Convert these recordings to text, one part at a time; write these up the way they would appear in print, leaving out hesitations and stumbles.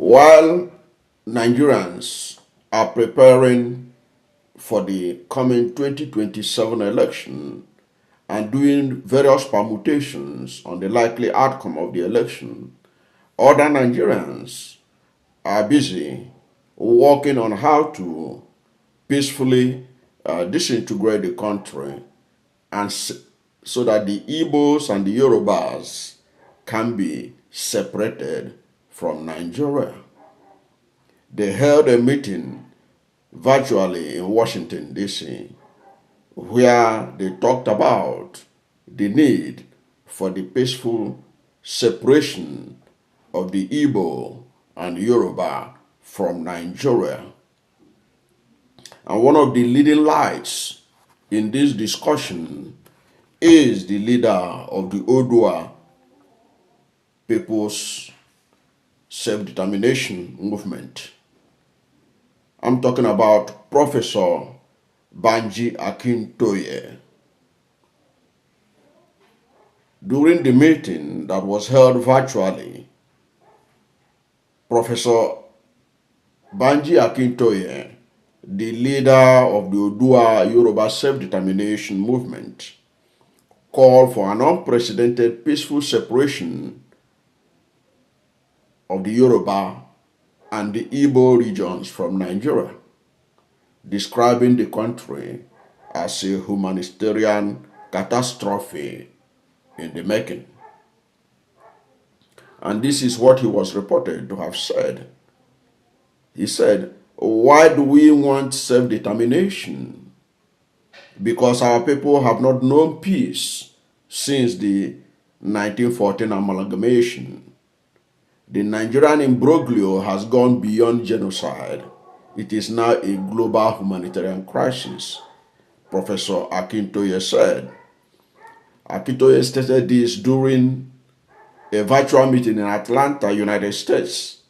While Nigerians are preparing for the coming 2027 election and doing various permutations on the likely outcome of the election, other Nigerians are busy working on how to peacefully disintegrate the country and so that the Igbos and the Yorubas can be separated from Nigeria. They held a meeting virtually in Washington, D.C., where they talked about the need for the peaceful separation of the Igbo and Yoruba from Nigeria. And one of the leading lights in this discussion is the leader of the Oduduwa People's Self-Determination Movement. I'm talking about Professor Banji Akintoye. During the meeting that was held virtually, Professor Banji Akintoye, the leader of the Oduduwa Yoruba Self-Determination Movement, called for an unprecedented peaceful separation of the Yoruba and the Igbo regions from Nigeria, describing the country as a humanitarian catastrophe in the making. And this is what he was reported to have said. He said, "Why do we want self-determination? Because our people have not known peace since the 1914 amalgamation. The Nigerian imbroglio has gone beyond genocide. It is now a global humanitarian crisis," Professor Akintoye said. Akintoye stated this during a virtual meeting in Atlanta, United States,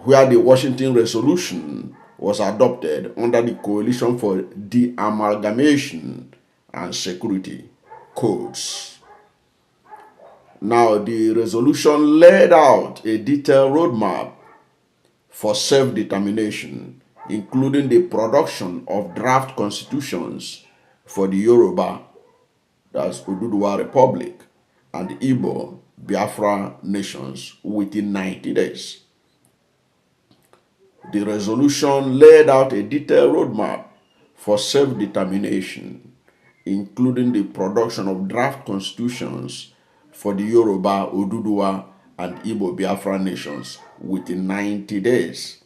where the Washington Resolution was adopted under the Coalition for De-Amalgamation and Security Codes. Now, the resolution laid out a detailed roadmap for self-determination, including the production of draft constitutions for the Yoruba, that's Oduduwa Republic, and the Igbo Biafra nations within 90 days. The resolution laid out a detailed roadmap for self-determination, including the production of draft constitutions for the Yoruba, Oduduwa, and Igbo Biafra nations within 90 days.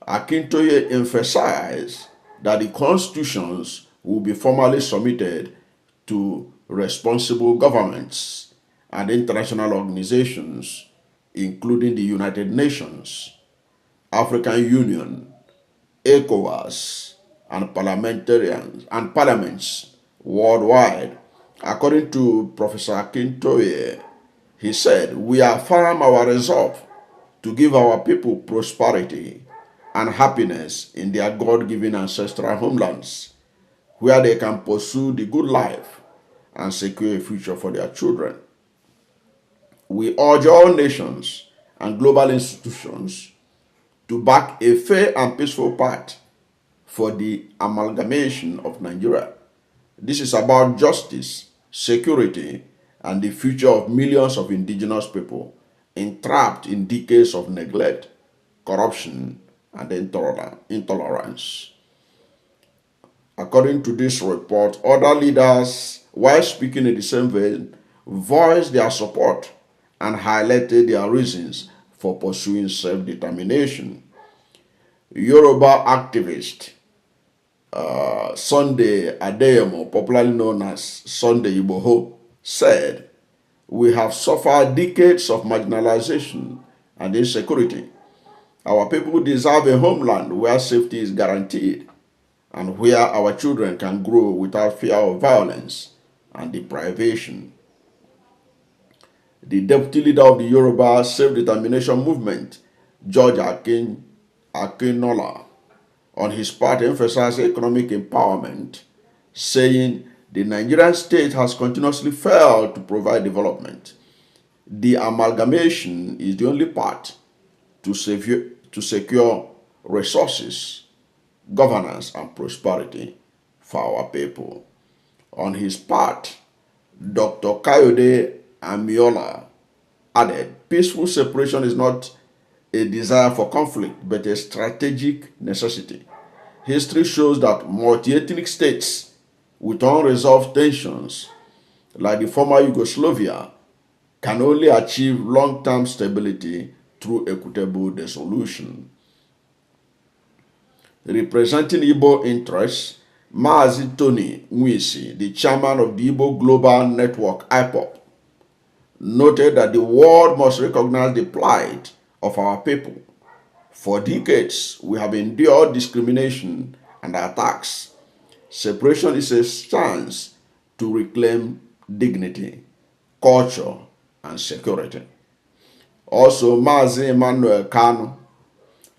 Akintoye emphasized that the constitutions will be formally submitted to responsible governments and international organizations, including the United Nations, African Union, ECOWAS, and parliaments worldwide. According to Professor Akintoye, he said, "We affirm our resolve to give our people prosperity and happiness in their God-given ancestral homelands, where they can pursue the good life and secure a future for their children. We urge all nations and global institutions to back a fair and peaceful path for the amalgamation of Nigeria. This is about justice, security, and the future of millions of indigenous people entrapped in decades of neglect, corruption, and intolerance." According to this report, other leaders, while speaking in the same vein, voiced their support and highlighted their reasons for pursuing self-determination. Yoruba activist Sunday Adeyemo, popularly known as Sunday Igboho, said, "We have suffered decades of marginalization and insecurity. Our people deserve a homeland where safety is guaranteed and where our children can grow without fear of violence and deprivation." The deputy leader of the Yoruba Self-Determination Movement, George Akinola, on his part emphasized economic empowerment, saying the Nigerian state has continuously failed to provide development. The amalgamation is the only path to secure resources, governance, and prosperity for our people. On his part, Dr. Kayode Amiola added, peaceful separation is not a desire for conflict, but a strategic necessity. History shows that multi-ethnic states with unresolved tensions, like the former Yugoslavia, can only achieve long-term stability through equitable dissolution. Representing Igbo interests, Mazi Tony Nwisi, the chairman of the Igbo Global Network IPOB, noted that the world must recognize the plight of our people. For decades, we have endured discrimination and attacks. Separation is a chance to reclaim dignity, culture, and security. Also, Mazi Emmanuel Kanu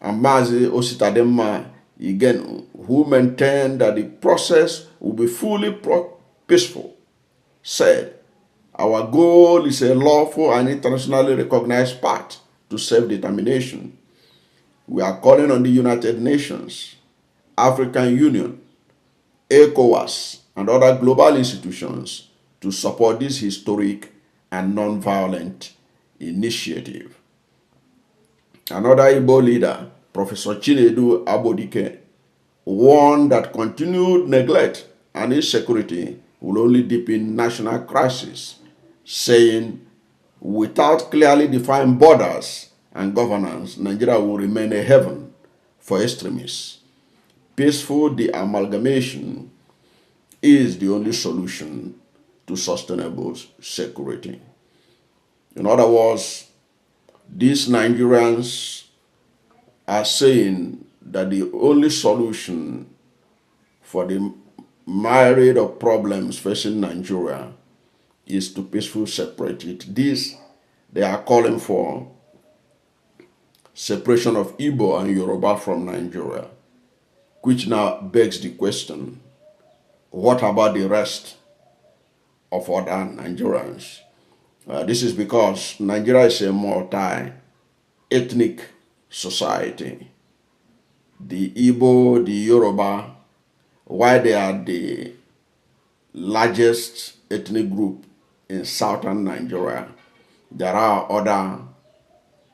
and Mazi Ositadema Igenu, who maintained that the process will be fully peaceful, said, our goal is a lawful and internationally recognized path to self-determination. We are calling on the United Nations, African Union, ECOWAS, and other global institutions to support this historic and non-violent initiative. Another Igbo leader, Professor Chinedu Abodike, warned that continued neglect and insecurity will only deepen national crisis, saying, without clearly defined borders and governance, Nigeria will remain a haven for extremists. Peaceful de-amalgamation is the only solution to sustainable security. In other words, these Nigerians are saying that the only solution for the myriad of problems facing Nigeria is to peacefully separate it. This, they are calling for separation of Igbo and Yoruba from Nigeria, which now begs the question, what about the rest of other Nigerians? This is because Nigeria is a multi-ethnic society. The Igbo, the Yoruba, while they are the largest ethnic group in southern Nigeria, there are other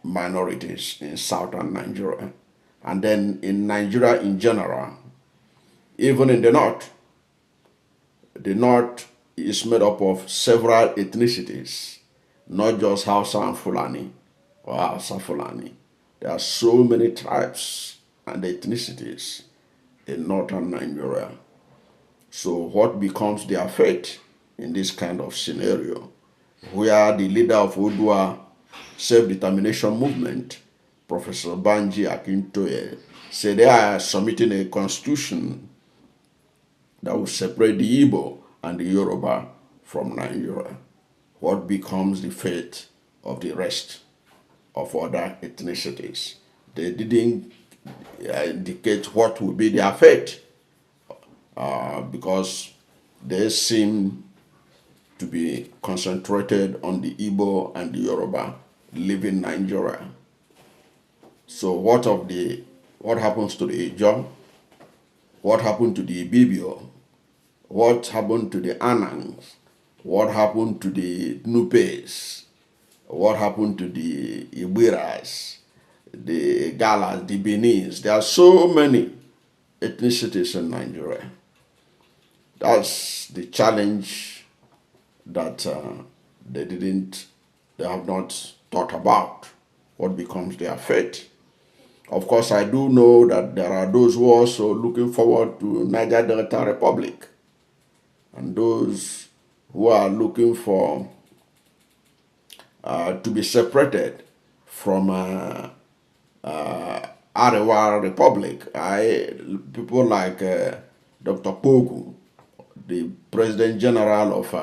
minorities in southern Nigeria. And then in Nigeria in general, even in the north is made up of several ethnicities, not just Hausa and Fulani or Hausa Fulani. There are so many tribes and ethnicities in northern Nigeria. So what becomes their fate in this kind of scenario, where the leader of Oduduwa self-determination movement, Professor Banji Akintoye, said they are submitting a constitution that will separate the Igbo and the Yoruba from Nigeria. What becomes the fate of the rest of other ethnicities? They didn't indicate what will be their fate because they seem to be concentrated on the Igbo and the Yoruba living Nigeria. So what happens to the Ijaw? What happened to the Ibibio? What happened to the Anangs? What happened to the Nupes? What happened to the Ibiras, the Galas, the Benis? There are so many ethnicities in Nigeria. That's the challenge that they have not thought about. What becomes their fate? Of course, I do know that there are those who are also looking forward to Niger Delta Republic, and those who are looking for to be separated from Arewa Republic. People like Dr. Pogu, the President General of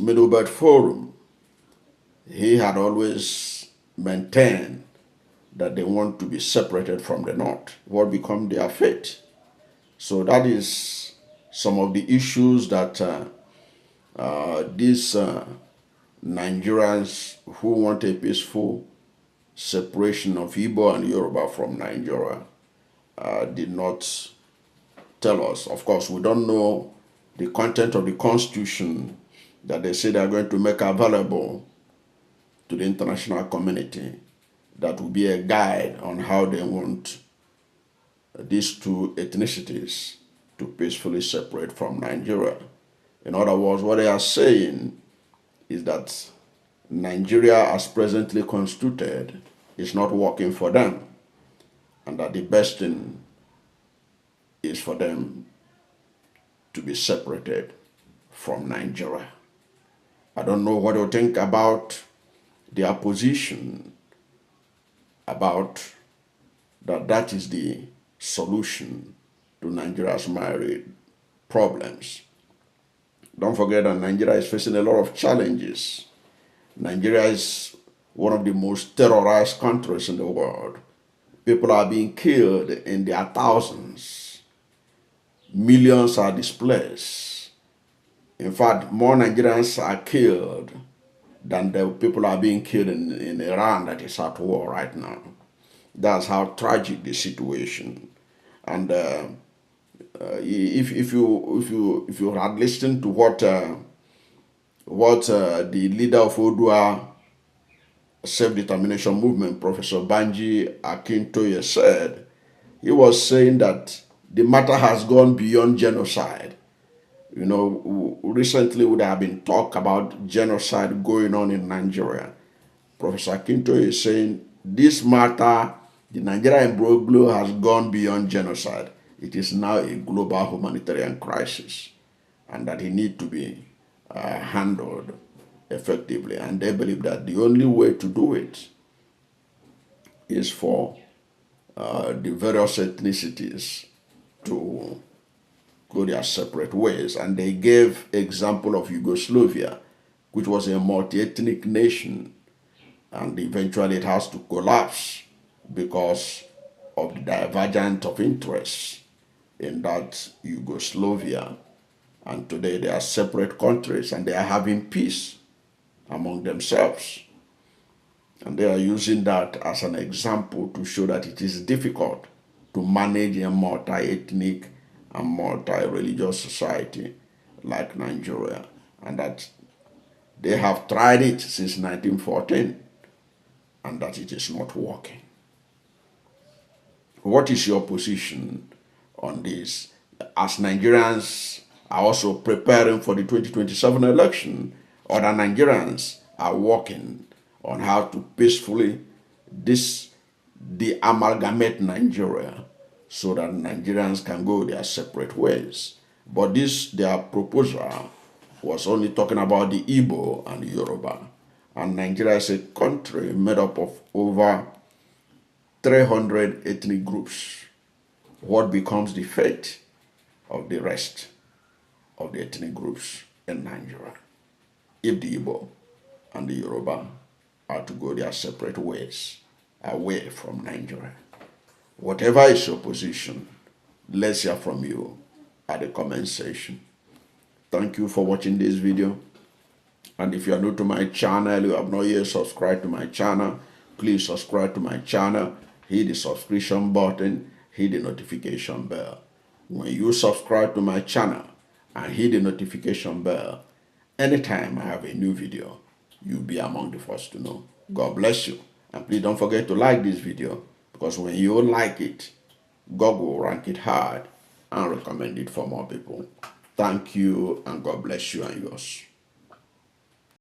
Middle Belt Forum, he had always maintained that they want to be separated from the North. What become their fate? So that is some of the issues that these Nigerians who want a peaceful separation of Igbo and Yoruba from Nigeria did not tell us. Of course, we don't know the content of the constitution that they say they are going to make available to the international community that will be a guide on how they want these two ethnicities to peacefully separate from Nigeria. In other words, what they are saying is that Nigeria, as presently constituted, is not working for them, and that the best thing is for them to be separated from Nigeria. I don't know what you think about their position about that is the solution to Nigeria's married problems. Don't forget that Nigeria is facing a lot of challenges. Nigeria is one of the most terrorized countries in the world. People are being killed in their thousands. Millions are displaced. In fact, more Nigerians are killed than the people are being killed in Iran that is at war right now. That's how tragic the situation. And if you had listened to what the leader of Oduduwa self-determination movement, Professor Banji Akintoye, said, he was saying that the matter has gone beyond genocide. You know, recently would have been talk about genocide going on in Nigeria. Professor Akintoye is saying this matter, the Nigeria imbroglio, has gone beyond genocide. It is now a global humanitarian crisis, and that it needs to be handled effectively. And they believe that the only way to do it is for the various ethnicities to go their separate ways. And they gave example of Yugoslavia, which was a multi-ethnic nation, and eventually it has to collapse because of the divergence of interests in that Yugoslavia. And today they are separate countries and they are having peace among themselves. And they are using that as an example to show that it is difficult to manage a multi-ethnic and multi-religious society like Nigeria, and that they have tried it since 1914 and that it is not working. What is your position on this? As Nigerians are also preparing for the 2027 election, other Nigerians are working on how to peacefully de-amalgamate Nigeria so that Nigerians can go their separate ways. But their proposal was only talking about the Igbo and the Yoruba. And Nigeria is a country made up of over 300 ethnic groups. What becomes the fate of the rest of the ethnic groups in Nigeria if the Igbo and the Yoruba are to go their separate ways away from Nigeria? Whatever is your position, let's hear from you at the comment section. Thank you for watching this video. And if you are new to my channel, you have not yet subscribed to my channel, please subscribe to my channel, hit the subscription button, hit the notification bell. When you subscribe to my channel and hit the notification bell, anytime I have a new video, you'll be among the first to know. God bless you. And please don't forget to like this video, because when you like it, God will rank it hard and recommend it for more people. Thank you, and God bless you and yours.